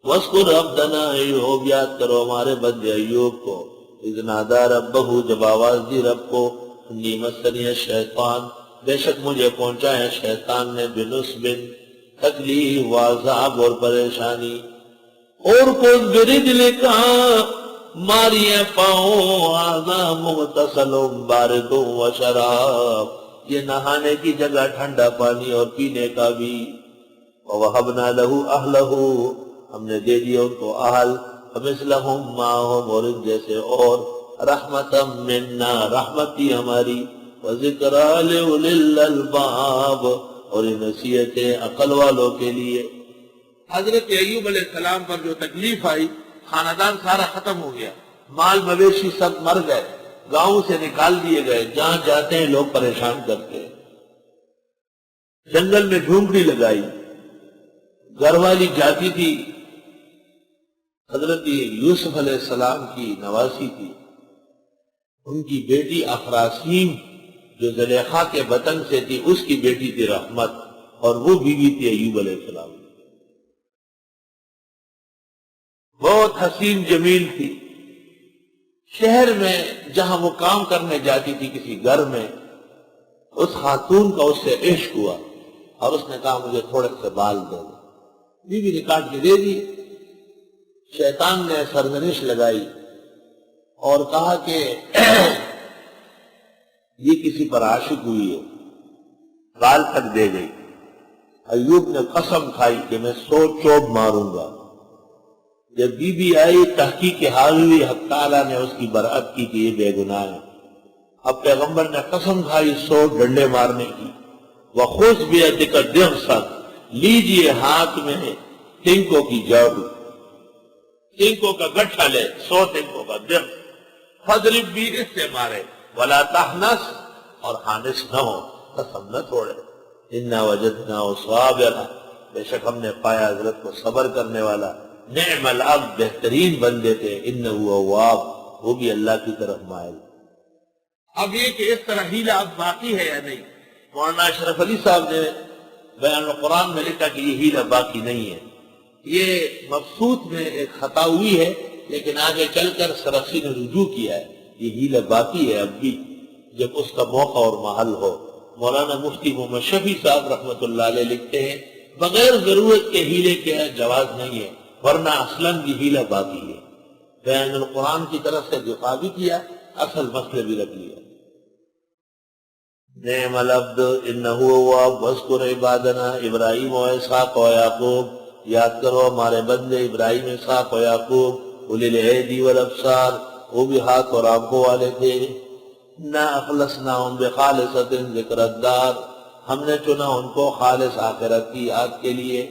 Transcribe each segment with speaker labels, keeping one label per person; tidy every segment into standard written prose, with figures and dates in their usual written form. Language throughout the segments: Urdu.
Speaker 1: وَاذْكُرْ عَبْدَنَا ایوب، یاد کرو ہمارے بندے ایوب کو، اذ نادیٰ ربہ، جب آواز دی رب کو، انی مسنی الشیطان، بے شک مجھے پہنچا ہے شیطان نے، بنصب، تکلیف و عذاب اور پریشانی، اور کچھ برجلک، ماری ہے پاؤں، ھذا مغتسل بارد و شراب، یہ نہانے کی جگہ ٹھنڈا پانی اور پینے کا بھی، وَوَهَبْنَا لَهُ أَهْلَهُ، ہم نے دے دیا ان کو اہل، فَمِثْلَهُمْ مَعَهُمْ، اور ان جیسے اور، رحمةً مِنَّا، رحمتی ہماری، وَذِكْرَىٰ لِأُولِي الْأَلْبَابِ، اور یہ نصیحت عقل والوں کے لیے۔ حضرت ایوب علیہ السلام پر جو تکلیف آئی، خاندان سارا ختم ہو گیا، مال مویشی سب مر گئے، گاؤں سے نکال دیے گئے، جہاں جاتے ہیں لوگ پریشان کرتے ہیں، جنگل میں جھونپڑی لگائی، گھر والی جاتی تھی، حضرت یوسف علیہ السلام کی نواسی تھی، ان کی بیٹی افراسین جو زلیخا کے بطن سے تھی، اس کی بیٹی تھی رحمت، اور وہ بیوی تھی ایوب علیہ السلام، بہت حسین جمیل تھی۔ شہر میں جہاں وہ کام کرنے جاتی تھی کسی گھر میں، اس خاتون کا اس سے عشق ہوا، اور اس نے کہا مجھے تھوڑے سے بال دے دو، بیوی نے کاٹ کے دے دی۔ شیطان نے سرزنش لگائی اور کہا کہ یہ کسی پر عاشق ہوئی ہے، بال تک دے گئی۔ ایوب نے قسم کھائی کہ میں 100 چوب ماروں گا۔ جب بی بی آئی تحقیق حال ہوئی، حق تعالیٰ نے اس کی برأت کی کہ یہ بے گناہ ہے۔ اب پیغمبر نے قسم کھائی 100 ڈنڈے مارنے کی۔ وَخُذْ بِيَدِكَ ضِغْثًا، لیجئے ہاتھ میں تنکوں کی جاڑو، تنکوں کا گٹھا لے، 100 تنکوں کا ضغث، فَاضْرِب بِهِ، اس سے مارے، وَلَا تَحْنَثْ، اور حانث نہ ہو، قسم نہ توڑے۔ إِنَّا وَجَدْنَاهُ صَابِرًا، بے شک ہم نے پایا حضرت کو صبر کرنے والا، نعم العبد، بہترین بندے تھے، إِنَّهُ أَوَّابٌ، وہ بھی اللہ کی طرف مائل۔ اب یہ کہ اس طرح ہیلہ اب باقی ہے یا نہیں، مولانا اشرف علی صاحب نے بیان القرآن میں لکھا کہ یہ ہیلہ باقی نہیں ہے، یہ مبسوط میں ایک خطا ہوئی ہے، لیکن آگے چل کر سرخسی نے رجوع کیا ہے، یہ ہیلہ باقی ہے اب بھی، جب اس کا موقع اور محل ہو۔ مولانا مفتی محمد شفیع صاحب رحمۃ اللہ علیہ لکھتے ہیں بغیر ضرورت کے ہیلے کے جواز نہیں ہے، ورنہ اصلاً یہ ہیلہ باقی ہے۔ بیان القرآن کی طرف سے دفاع بھی کیا، اصل مسئلے بھی رکھ لیا۔ نعم العبد انہ اواب، واذکر عبادنا ابراہیم و اسحاق و یعقوب، یاد کرو ہمارے بندے ابراہیم، اسحاق و یعقوب، اولی الایدی والابصار، وہ بھی ہاتھ اور آنکھوں والے تھے۔ انا اخلصناہم بخالصۃ ذکر الدار، ہم نے چنا ان کو خالص آخرت کی یاد کے لیے۔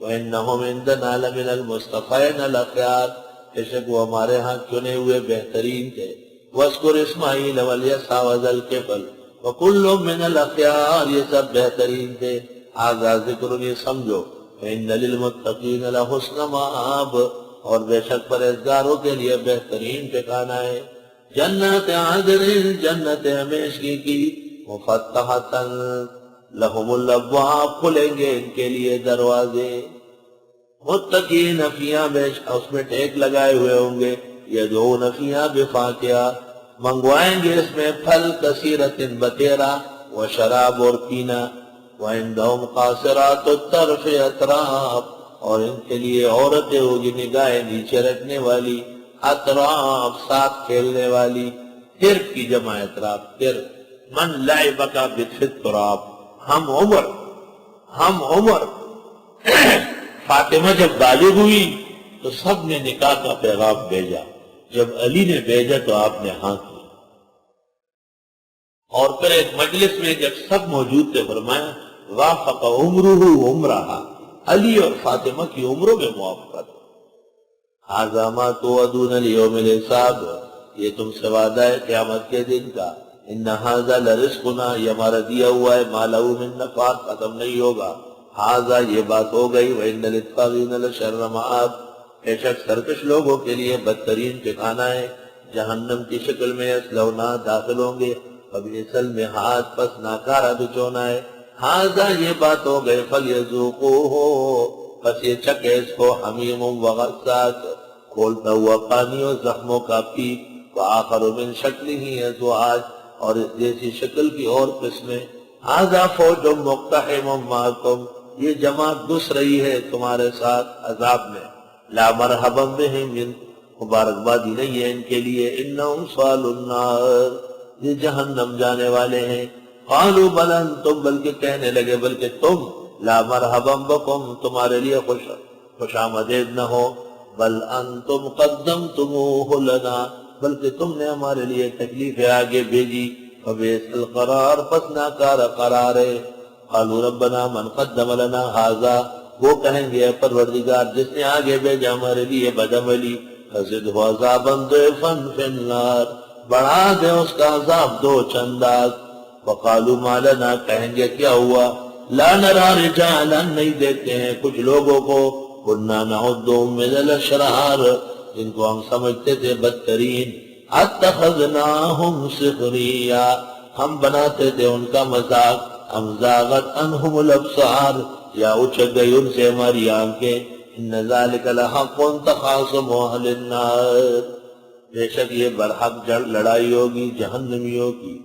Speaker 1: وانہم عندنا لمن المصطفین الاخیار، بے شک وہ ہمارے ہاں چنے ہوئے بہترین تھے۔ واذکر اسماعیل والیسع وذا الکفل وکل من الاخیار، یہ سب بہترین تھے۔ ھذا ذکر، یہ سمجھو، فإن للمتقین لحسن مآب، اور بے شک پرہیزگاروں کے لیے بہترین ٹھکانہ ہے۔ جنت عدن، جنت ہمیشگی کی، مفتحۃ لہم الابواب، کھلیں گے ان کے لیے دروازے، متقین فیہا، اس میں ٹیک لگائے ہوئے ہوں گے، یدعون فیہا بفاکہہ، منگوائیں گے اس میں پھل، کثیرۃ بتیرا، وشراب، اور پینا، وعندہم قاصرات الطرف اطراف، اور ان کے لیے عورتیں ہوگی نگاہیں نیچے رکھنے والی، اطراف، ساتھ کھیلنے والی، ترف کی جمع اطراف، ترف، من لعبک بفی التراب، ہم عمر فاطمہ جب بالغ ہوئی تو سب نے نکاح کا پیغام بھیجا، جب علی نے بھیجا تو آپ نے ہاں کیا، اور پھر ایک مجلس میں جب سب موجود تھے فرمایا وافق عمرہ عمرہا، علی اور فاطمہ کی عمروں میں موافقت۔ ھذا ما توعدون لیوم الحساب، یہ تم سے وعدہ ہے قیامت کے دن کا۔ ان ھذا لرزقنا، یہ ہمارا دیا ہوا ہے، ما لہ من نفاد، ختم نہیں ہوگا۔ ھذا، یہ بات ہو گئی، وان للطاغین لشر مآب، بے شک سرکش لوگوں کے لیے بدترین ٹھکانہ ہے، جہنم کی شکل میں یصلونہا، داخل ہوں گے، فبئس المہاد، پس ناکارہ بچونا ہے۔ ھذا، یہ بات ہو گئی، فلیذوقوہ، بس یہ چکے اس کو حمیم و غساق، کھولتا ہوا پانی اور زخموں کا پیپ، وآخر من شکلہ ازواج، اور اس جیسی شکل کی اور قسمیں، ھذا فوج مقتحم معکم، یہ جماعت گھس رہی ہے تمہارے ساتھ عذاب میں، لا مرحبا بہم، مبارکبادی نہیں ہے ان کے لیے، انہم صالوا النار، یہ جہنم جانے والے ہیں، قالوا بل انتم، بلکہ کہنے لگے بلکہ تم، لا مرحبا بکم، تمہارے لیے خوش آمدید نہ ہو، بل انتم قدمتموہ لنا، بلکہ تم نے ہمارے لیے تکلیف آگے بھیجی، فبئس القرار، پس ناکار قرار ہے، قالوا ربنا من قدم لنا ھذا، وہ کہیں گے اے پروردگار جس نے آگے بھیجا ہمارے لیے بدعملی، فزدہ عذابا ضعفا فی النار، بڑھا دے اس کا عذاب دو چنداز، وقالوا ما لنا، کہیں گے کیا ہوا، لا نرى رجالا، نہیں دیکھتے ہیں کچھ لوگوں کو، كنا نعدهم من الاشرار، جن کو ہم سمجھتے تھے بدترین، اتخذناهم سخریا، ہم بناتے تھے ان کا مذاق، ام زاغت عنہم الابصار، یا اچک گئی ان سے ہماری آنکھیں، ان ذلک لحق تخاصم اہل النار، بے شک یہ برحق لڑائی ہوگی جہنمیوں کی۔